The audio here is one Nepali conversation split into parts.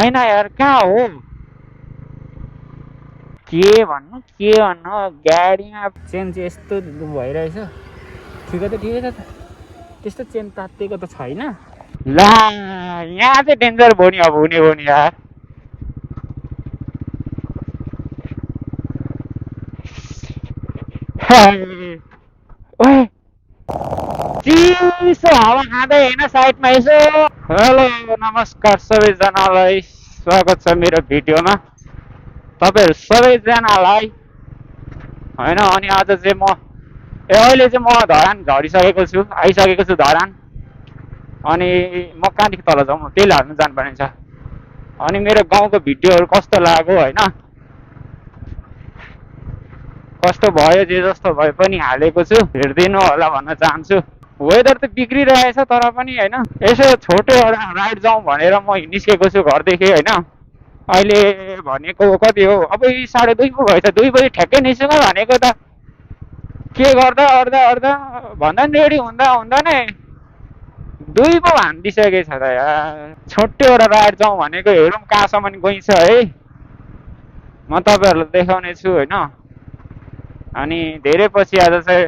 होइन यार, कहाँ हो? के भन्नु गाडीमा चेन चाहिँ यस्तो भइरहेछ। ठिकै छ त, त्यस्तो चेन तात्तिएको त छैन। ला, यहाँ चाहिँ डेन्जर भयो नि, अब हुने भयो नि यार। ओए, चिसो हावा खाँदै होइन साइडमा यसो। हेलो, नमस्कार सबैजनालाई, स्वागत छ मेरो भिडियोमा। तपाईँहरू सबैजनालाई होइन। अनि आज चाहिँ अहिले चाहिँ म धरान झरिसकेको छु, आइसकेको छु धरान। अनि म कहाँदेखि तल जाउँ, तेल हाल्नु जानुपर्ने छ। अनि मेरो गाउँको भिडियोहरू कस्तो लाग्यो होइन, कस्तो भयो, जे जस्तो भए पनि हालेको छु, हेरिदिनु होला भन्न चाहन्छु। वेदर त बिग्रिरहेछ तर पनि होइन, यसो छोटो एउटा राइड जाउँ भनेर म निस्केको छु घरदेखि होइन। अहिले भनेको कति हो, अब 2:30 पो भएछ, 2 बजी ठ्याक्कै निस्कौँ भनेको त के गर्दा अर्दा भन्दा नि रेडी हुँदा नै 2 पो हानिदिइसकेछ त यार। छोटो एउटा राइड जाउँ भनेको, हेरौँ कहाँसम्म गइन्छ है। म तपाईँहरूलाई देखाउने छु होइन। अनि धेरै पछि आज चाहिँ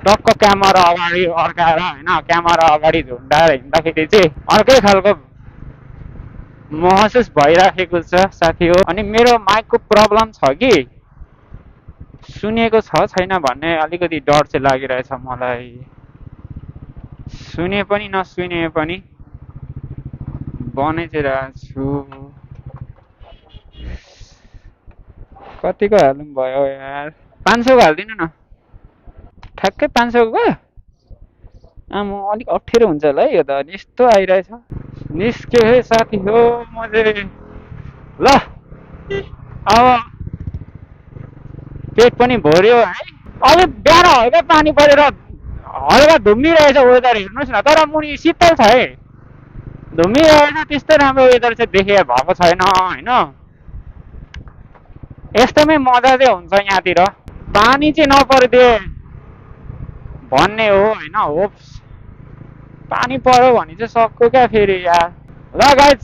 टक्क क्यामेरा अगाडि अड्काएर होइन, क्यामेरा अगाडि झुन्डाएर हिँड्दाखेरि चाहिँ अर्कै खालको महसुस भइराखेको छ साथी हो। अनि मेरो माइकको प्रब्लम छ कि सुनेको छ छैन भन्ने अलिकति डर चाहिँ लागिरहेछ मलाई। सुने पनि नसुने पनि बनाइ चाहिँ रहेको छु। कतिको हाल्नु भयो यार? 500 को हालिदिनु न, ठ्याक्कै 500 को। आमा अलिक अप्ठ्यारो हुन्छ होला है यो त, यस्तो आइरहेछ। निस्क्यो है साथी हो म चाहिँ। ल अब पेट पनि भर्यो है। अलिक बिहान हल्का पानी परेर हल्का धुम्मिरहेछ वेदर, हेर्नुहोस् न। तर मुनि शीतल छ है, धुम्मिरहेछ। त्यस्तो राम्रो वेदर चाहिँ देखे भएको छैन होइन। यस्तोमै मजा चाहिँ हुन्छ यहाँतिर। पानी चाहिँ नपरिदिए भन्ने हो होइन। होप्स पानी पर्यो भने चाहिँ सक्यो क्या फेरि यार। ल गाइस,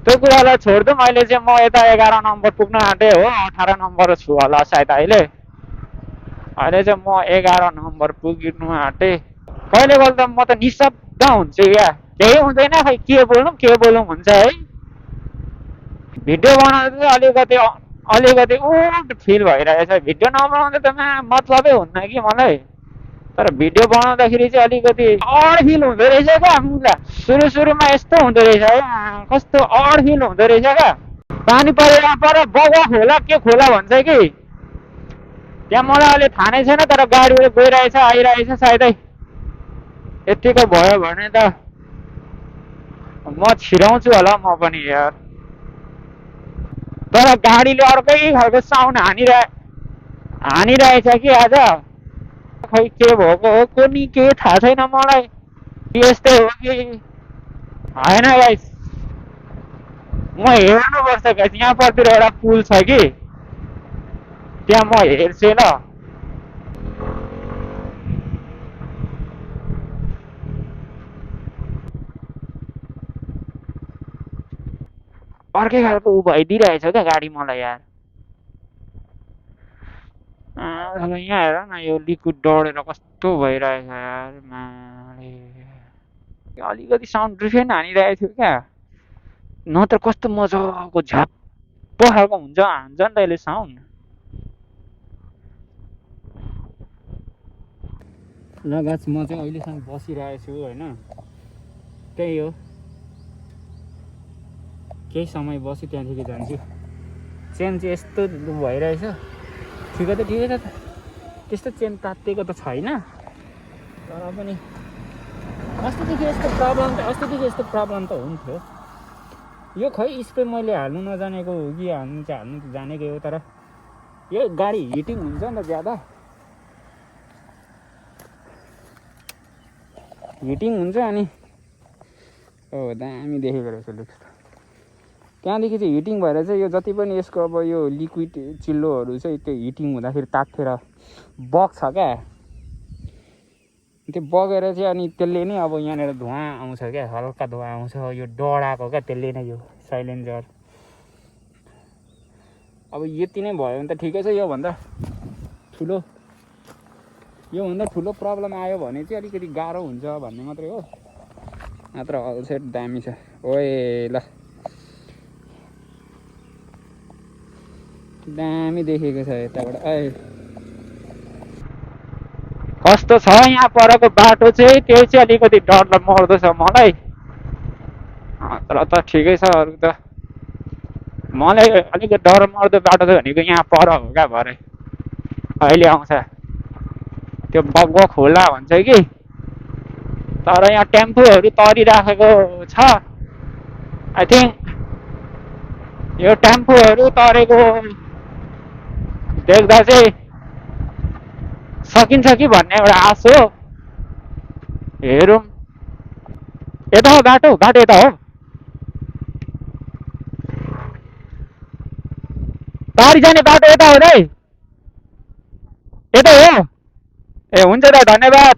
त्यो कुरालाई छोडिदिउँ। अहिले चाहिँ म यता 11 नम्बर पुग्न आँटेँ हो, 18 नम्बर छु होला सायद अहिले चाहिँ म 11 नम्बर पुग्नु आँटेँ। कहिले कहिले त म त निशब्द हुन्छु क्या, केही हुँदैन, खै के बोलौँ हुन्छ है। भिडियो बनाउँदा चाहिँ अलिकति उल्ट फिल भइरहेछ। भिडियो नबनाउँदा त मतलबै हुन्न कि मलाई, तर भिडियो बनाउँदाखेरि चाहिँ अलिकति अड फिल हुँदो रहेछ क्या मुला। सुरुमा यस्तो हुँदो रहेछ है, कस्तो अड फिल हुँदो रहेछ क्या। पानी परेर बगुवा खोला के खोला भन्छ कि त्यहाँ, मलाई अहिले थाहा नै छैन। तर गाडीबाट गइरहेछ आइरहेछ, सायदै यतिको भयो भने त म छिराउँछु होला म पनि यार। तर गाडीले अर्कै खालको साउन्ड हानिरहेछ कि आज। खै के भएको हो कुनी, के थाहा छैन मलाई। यस्तै हो कि होइन गाइस, म हेर्नुपर्छ गाइस। यहाँपट्टि एउटा पुल छ कि त्यहाँ म हेर्छु ल। अर्कै खालको ऊ भइदिइरहेछ क्या गाडी मलाई यार। यहाँ हेर न, यो लिक्विड डढेर कस्तो भइरहेछ यार। अलिकति साउन्ड डिफेन्ट हानिरहेको थियो क्या, नत्र कस्तो मजाको झ्याप्प खालको हान्छ नि त यसले साउन्ड। ल गाइस, म चाहिँ अहिलेसम्म बसिरहेको छु होइन। त्यही हो, केही समय बसी त्यहाँदेखि जान्छु। चेन चाहिँ यस्तो भइरहेछ। ठिकै छ त, त्यस्तो चेन तात्तिएको त छैन। तर पनि अस्तिदेखि यस्तो प्रब्लम त हुन्थ्यो। यो खै स्प्रे मैले हाल्नु नजानेको हो कि हाल्नु त जानेकै हो। तर यो गाडी हिटिङ हुन्छ नि त, ज्यादा हिटिङ हुन्छ। अनि दामी देखेको रहेछ लुक्स। त्यहाँदेखि चाहिँ हिटिङ भएर चाहिँ यो जति पनि यसको अब यो लिक्विड चिल्लोहरू चाहिँ त्यो हिटिङ हुँदाखेरि तात्तिएर बग्छ क्या। त्यो बगेर चाहिँ अनि त्यसले नै अब यहाँनिर धुवा आउँछ क्या, हल्का धुवा आउँछ, यो डढाएको क्या त्यसले नै, यो साइलेन्सर। अब यति नै भयो भने त ठिकै छ। योभन्दा ठुलो प्रब्लम आयो भने चाहिँ अलिकति गाह्रो हुन्छ भन्ने मात्रै हो। नत्र हल सेट दामी छ। ओए ल दामी देखेको छ यताबाट। कस्तो छ यहाँ परको बाटो चाहिँ, त्यो चाहिँ अलिकति डर मर्दो छ मलाई। तर त ठिकै छ। अरू त मलाई अलिकति डर मर्दो बाटो छ भनेको यहाँ पर हो क्या, भरे अहिले आउँछ त्यो बग्गो खोला भन्छ कि। तर यहाँ टेम्पोहरू तरिराखेको छ। आई थिङ्क यो टेम्पोहरू तरेको देख्दा चाहिँ सकिन्छ कि भन्ने एउटा आश हो। हेरौँ। यता हो बाटो यता हो। टाढी जाने बाटो यता हो दाइ, यता हो। ए हुन्छ दाइ, धन्यवाद।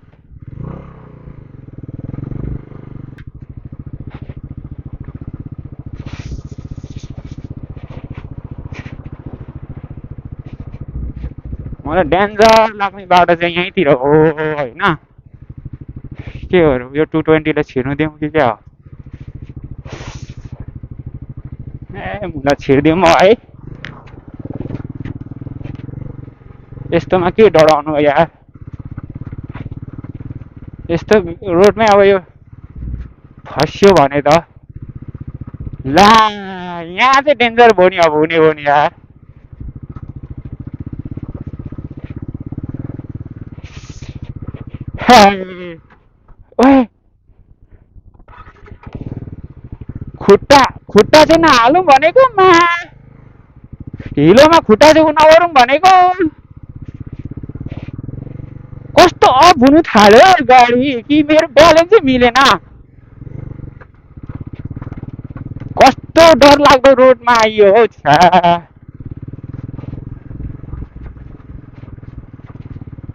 मलाई डेन्जर लाग्ने बाटो चाहिँ यहीँतिर हो होइन। के हो यो 220लाई छिर्नु दिउँ कि क्या हो? ए मलाई छिर्दिउँ है। यस्तोमा के डराउनु यार, यस्तो रोडमै अब यो फस्यो भने त ला, यहाँ चाहिँ डेन्जर भयो नि। अब हुने हो नि यार। ओए खुट्टा चाहिँ नहालौँ भनेको, हिलोमा खुट्टा चाहिँ नगरौँ भनेको। कस्तो अफ हुनु थाल्यो गाडी, कि मेरो ब्यालेन्सै मिलेन। कस्तो डर लाग्दो रोडमा आइयो हौ छ्या।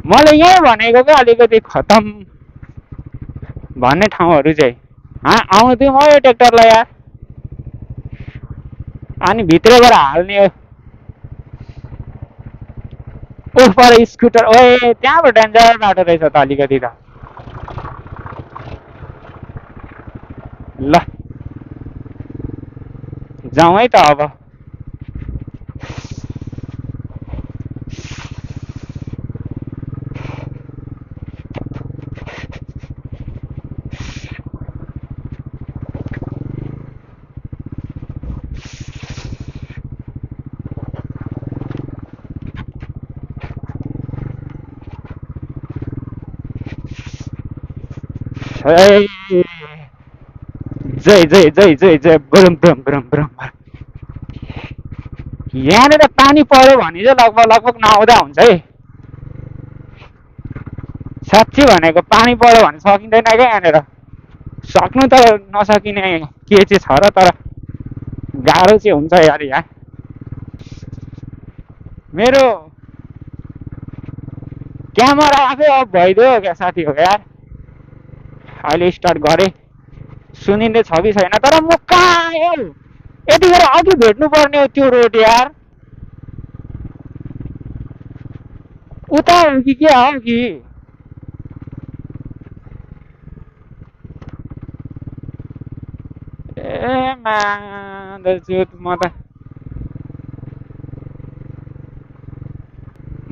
मलाई यहीँ भनेको क्या अलिकति खतम भन्ने ठाउँहरू चाहिँ। आउनु दिउँ हो यो ट्र्याक्टरलाई यार। अनि भित्रबाट हाल्ने हो। उफ पर स्कुटर। ओए त्यहाँबाट डेन्जर बाटो रहेछ त अलिकति त। ल जाउँ है त अब। जय जय जय जय जय ब्रम ब्रम ब्रम ब्रम। यहाँनिर पानी पर्यो भने चाहिँ लगभग नआउँदा हुन्छ है। साँच्ची भनेको पानी पर्यो भने सकिँदैन क्या यहाँनिर। सक्नु त नसकिने के चाहिँ छ र, तर गाह्रो चाहिँ हुन्छ यार यहाँ। मेरो क्यामेरा आफै अफ भइदियो क्या साथी हो यार। अहिले स्टार्ट गरेँ, सुनिँदै छ कि छैन। तर म कहाँ आयो यतिखेर? अघि भेट्नु पर्ने हो त्यो रोड यार। उता हो कि के हो कि? ए म त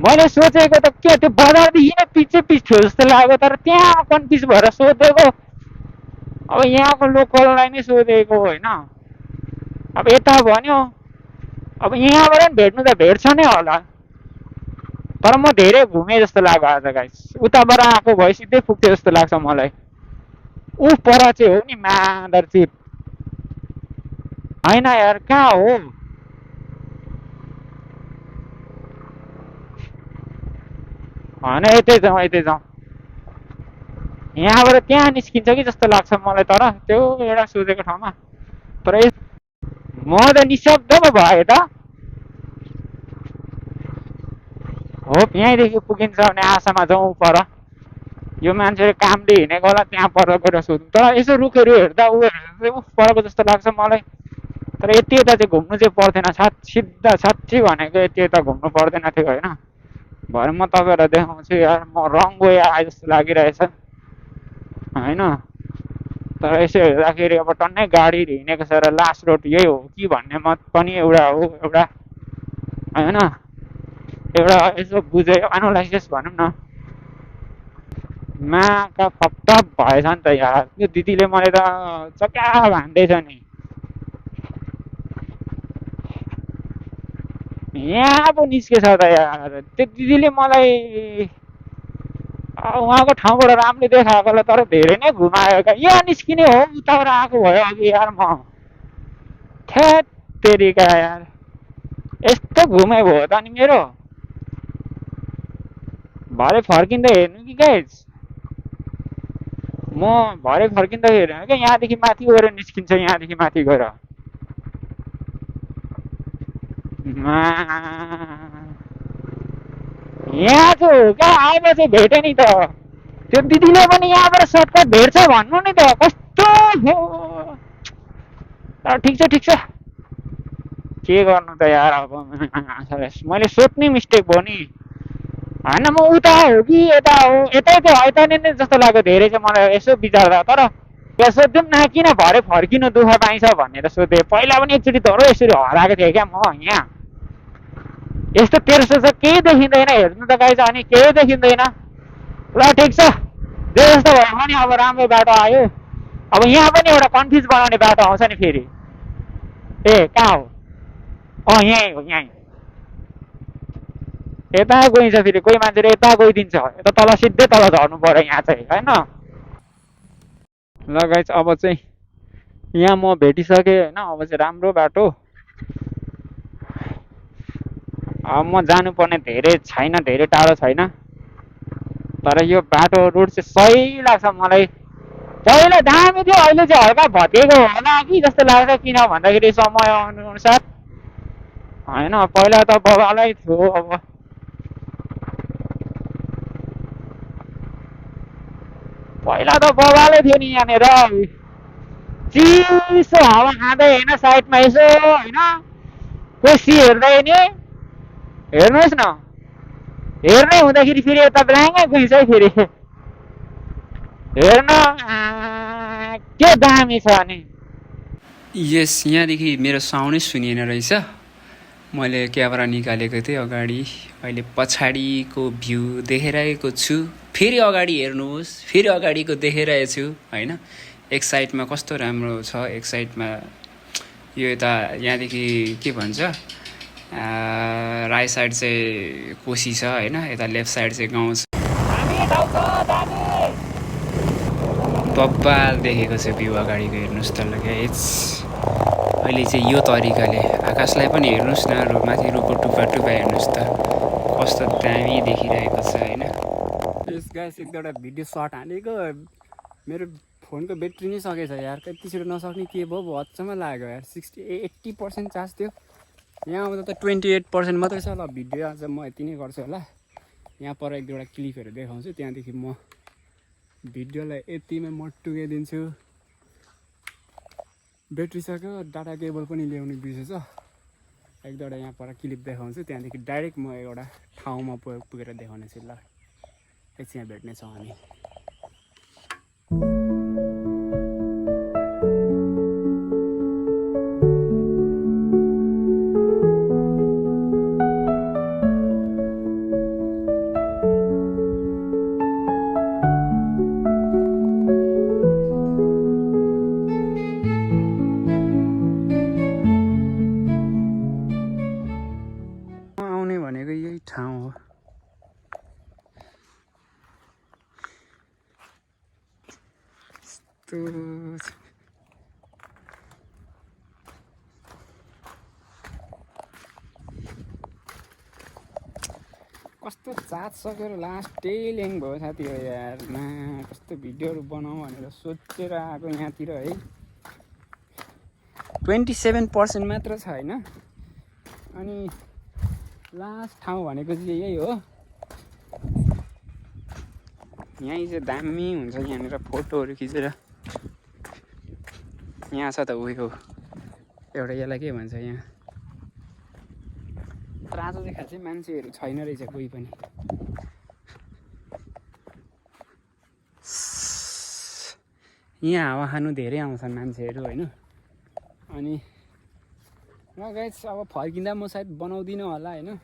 मैले सोचेको त के त्यो बजारदेखि नै पिछे थियो जस्तो लाग्यो। तर त्यहाँ कन्फ्युज भएर सोधेको। अब यहाँको लोकललाई नै सोधेको होइन। अब यता भन्यो, अब यहाँबाट पनि भेट्नु त भेट्छ नै होला। तर म धेरै घुमेँ जस्तो लाग्यो आज गाइस। उताबाट आएको भए सिधै पुग्थ्यो जस्तो लाग्छ मलाई। ऊ पर चाहिँ हो नि मादरचिप होइन यार। कहाँ हो? होइन यतै जाउँ। यहाँबाट त्यहाँ निस्किन्छ कि जस्तो लाग्छ मलाई, तर त्यो एउटा सोधेको ठाउँमा। तर म त निशब्द पो भएँ त। हो यहीँदेखि पुगिन्छ भन्ने आशामा जाउँ पर। यो मान्छेले कामले हिँडेको होला त्यहाँ पर गएर सोध्नु तर यसो रुखहरू हेर्दा ऊ हेर्दा चाहिँ परेको जस्तो लाग्छ मलाई तर यति यता चाहिँ घुम्नु चाहिँ पर्दैन सिधा साँच्ची भनेको यति यता घुम्नु पर्दैन थियो होइन भरे म तपाईँहरूलाई देखाउँछु यार म रङ गए आए जस्तो लागिरहेछ होइन तर यसो हेर्दाखेरि अब टन्नै गाडी हिँडेको छ र लास्ट रोड यही हो कि भन्ने मत पनि एउटा हो एउटा होइन एउटा यसो बुझ्यो एनालाइसिस भनौँ न माका फपटप भएछ नि त यार त्यो दिदीले मलाई त चक्या भान्दैछ नि यहाँ पो निस्केछ त यार त्यो दिदीले मलाई उहाँको ठाउँबाट राम्रो देखाएकोलाई तर धेरै नै घुमायो क्या यहाँ निस्किने हो उताबाट आएको भयो अघि यार म थ्यात तेरिका यार यस्तो घुमे भयो त अनि मेरो भरे फर्किँदा हेर्नु कि गाइज म भरे फर्किँदा हेर्नु क्या यहाँदेखि माथि गएर निस्किन्छ यहाँदेखि माथि गएर यहाँ चाहिँ क्या आएर चाहिँ भेटेँ नि त त्यो दिदीले पनि यहाँबाट सर्टकट भेट्छ भन्नु नि त कस्तो तर ठिक छ के गर्नु त यार अब मैले सोध्ने मिस्टेक भयो नि होइन म उता हो कि यता हो यतै त हैन नै जस्तो लाग्यो धेरै चाहिँ मलाई यसो विचार्दा तर त्यहाँ सोध्यौँ न किन भरे फर्किनु दुःख पाइन्छ भनेर सोधेँ पहिला पनि एकचोटि धरो यसरी हराएको थिएँ क्या म यहाँ यस्तो तेर्सो छ केही देखिँदैन हेर्नु त गाइज अनि केही देखिँदैन ल ठिक छ जे जस्तो भयो भने अब राम्रो बाटो आयो अब यहाँ पनि एउटा कन्फ्युज बनाउने बाटो आउँछ नि फेरि ए कहाँ हो यहीँ हो यहीँ यता गइन्छ फेरि कोही मान्छेले यता गइदिन्छ यता तल सिधै तल झर्नु पर्यो यहाँ चाहिँ होइन ल गाइज अब चाहिँ यहाँ म भेटिसकेँ होइन अब चाहिँ राम्रो बाटो अब म जानुपर्ने धेरै छैन धेरै टाढो छैन तर यो बाटो रुट चाहिँ सही लाग्छ मलाई पहिला दामी थियो अहिले चाहिँ हल्का भत्किएको होला कि जस्तो लाग्छ किन भन्दाखेरि समय अनुसार होइन पहिला त बबालै थियो अब पहिला त बबालै थियो नि यहाँनिर चिसो हावा खाँदै होइन साइडमा यसो होइन कोसी हेर्दै नि हेर्नुहोस् न हेर्नै हुँदाखेरि फेरि यता ब्ल्याङ्कै गइन्छ है फेरि हेर्न के दामी छ अनि यस यहाँदेखि मेरो साउन्डै सुनिएन रहेछ मैले क्यामेरा निकालेको थिएँ अगाडि अहिले पछाडिको भ्यू देखाइरहेको छु फेरि अगाडि हेर्नुहोस् फेरि अगाडिको देखाइरहेछु होइन एक साइडमा कस्तो राम्रो छ एक साइडमा यो यता यहाँदेखि के भन्छ राइट साइड चाहिँ कोसी छ होइन यता लेफ्ट साइड चाहिँ गाउँ छ बब्बाल देखेको छ भ्यू अगाडिको हेर्नुहोस् त ल गाइस अहिले चाहिँ यो तरिकाले आकाशलाई पनि हेर्नुहोस् न माथि रुखको टुप्पा टुप्पा हेर्नुहोस् त कस्तो दामी देखिरहेको छ होइन यस गाइस एक दुईवटा भिडियो सर्ट हानेको मेरो फोनको ब्याट्री नै सकेछ यार कति छिटो नसक्ने के भयो अचम्म लाग्यो यार 80% चार्ज थियो यहाँ आउँदा त 28% मात्रै छ ल भिडियो आज म यति नै गर्छु होला यहाँ पर एक दुईवटा क्लिपहरू देखाउँछु त्यहाँदेखि म भिडियोलाई यतिमै म टुकाइदिन्छु ब्याट्री सक्यो डाटा केबल पनि ल्याउनु बिर्सेछ एक दुईवटा यहाँ पर क्लिप देखाउँछु त्यहाँदेखि डाइरेक्ट म एउटा ठाउँमा पुगेर देखाउनेछु ल एकछिन यहाँ भेट्नेछौँ हामी ठाउँ हो कस्तो चार्ज सकेर लास्टै ल्याङ भयो साथी हो यार कस्तो भिडियोहरू बनाऊ भनेर सोचेर आएको यहाँतिर है 27% मात्र छ होइन अनि लास्ट ठाउँ भनेको चाहिँ यही हो यहीँ चाहिँ दामी हुन्छ यहाँनिर फोटोहरू खिचेर। यहाँ छ त उयो एउटा यसलाई के भन्छ यहाँ तर आज चाहिँ खासै मान्छेहरू छैन रहेछ कोही पनि। यहाँ हावा खानु धेरै आउँछन् मान्छेहरू होइन। अनि र गाइस अब फर्किँदा म सायद बनाउँदिनँ होला होइन।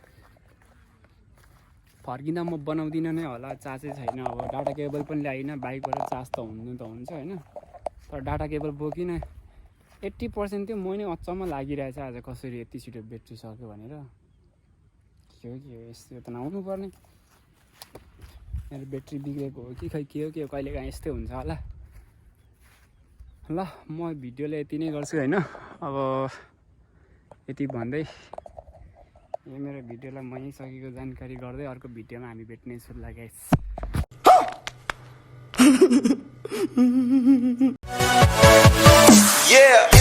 फर्किँदा म बनाउँदिनँ नै होला, चार्जै छैन। अब डाटा केबल पनि ल्याइनँ, बाइकबाट चार्ज त हुनु त हुन्छ होइन। तर डाटा केबल बोकिनँ। 80% थियो। म नै अचम्म लागिरहेछ आज कसरी यति छिटो ब्याट्री सक्यो भनेर। के हो यस्तो त नहुनु पर्ने। मेरो ब्याट्री बिग्रेको हो कि खै के हो कहिलेकाहीँ यस्तै हुन्छ होला। ल म भिडियोलाई यति नै गर्छु होइन। अब यति भन्दै यो मेरो भिडियोलाई मै सकेको जानकारी गर्दै अर्को भिडियोमा हामी भेट्नेछौँ ल गाइस। Yeah.